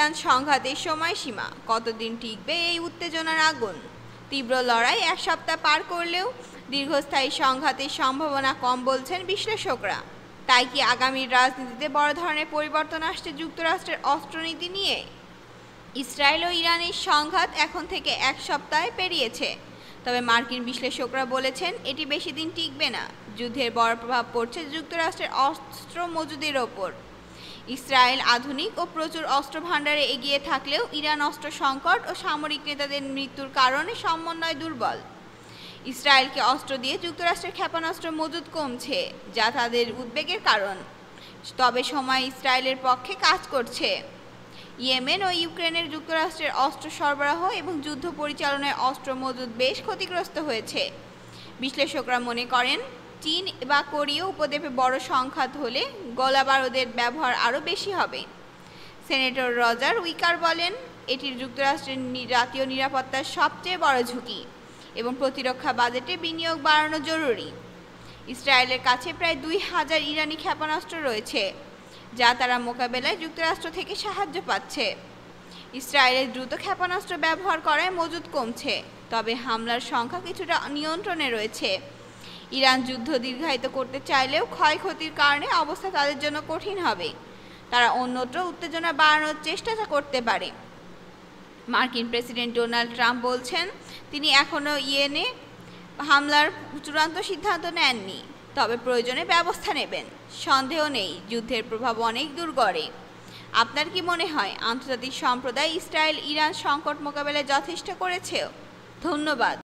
Iran সংঘাতের সময়সীমা, কতদিন টিকবে এই উত্তেজনার আগুন? তীব্র লড়াই এক সপ্তাহ পার করলেও দীর্ঘস্থায়ী সংঘাতের সম্ভাবনা কম বলছেন বিশ্লেষকরা। তাই কি আগামী রাজনীতিতে বড় ধরনের পরিবর্তন আসছে যুক্তরাষ্ট্রের অস্ত্রনীতি নিয়ে? ইসরায়েল ও ইরানের সংঘাত এখন থেকে এক সপ্তাহে পেরিয়েছে, তবে মার্কিন বিশ্লেষকরা বলেছেন এটি বেশি দিন টিকবে না। যুদ্ধের বড় প্রভাব পড়ছে যুক্তরাষ্ট্রের অস্ত্র মজুদের ওপর। ইসরায়েল আধুনিক ও প্রচুর অস্ত্র ভাণ্ডারে এগিয়ে থাকলেও ইরান অস্ত্র সংকট ও সামরিক নেতাদের মৃত্যুর কারণে সমন্বয় দুর্বল। ইসরায়েলকে অস্ত্র দিয়ে যুক্তরাষ্ট্রের ক্ষেপণাস্ত্র মজুদ কমছে, যা তাদের উদ্বেগের কারণ। তবে সময় ইসরায়েলের পক্ষে কাজ করছে। ইয়েমেন ও ইউক্রেনের যুক্তরাষ্ট্রের অস্ত্র সরবরাহ এবং যুদ্ধ পরিচালনায় অস্ত্র মজুদ বেশ ক্ষতিগ্রস্ত হয়েছে। বিশ্লেষকরা মনে করেন চীন বা কোরীয় উপদ্বীপে বড় সংঘাত হলে গোলাবারুদের ব্যবহার আরও বেশি হবে। সেনেটর রজার উইকার বলেন, এটি যুক্তরাষ্ট্রের জাতীয় নিরাপত্তার সবচেয়ে বড় ঝুঁকি এবং প্রতিরক্ষা বাজেটে বিনিয়োগ বাড়ানো জরুরি। ইসরায়েলের কাছে প্রায় ২,০০০ ইরানি ক্ষেপণাস্ত্র রয়েছে, যা তারা মোকাবেলায় যুক্তরাষ্ট্র থেকে সাহায্য পাচ্ছে। ইসরায়েলের দ্রুত ক্ষেপণাস্ত্র ব্যবহার করায় মজুদ কমছে, তবে হামলার সংখ্যা কিছুটা নিয়ন্ত্রণে রয়েছে। ইরান যুদ্ধ দীর্ঘায়িত করতে চাইলেও ক্ষয়ক্ষতির কারণে অবস্থা তাদের জন্য কঠিন হবে। তারা অন্যত্র উত্তেজনা বাড়ানোর চেষ্টা করতে পারে। মার্কিন প্রেসিডেন্ট ডোনাল্ড ট্রাম্প বলছেন তিনি এখনও ইয়েনে হামলার চূড়ান্ত সিদ্ধান্ত নেননি, তবে প্রয়োজনে ব্যবস্থা নেবেন। সন্দেহ নেই যুদ্ধের প্রভাব অনেক দূর গড়ে। আপনার কি মনে হয় আন্তর্জাতিক সম্প্রদায় ইসরায়েল ইরান সংকট মোকাবেলায় যথেষ্ট করেছে? ধন্যবাদ।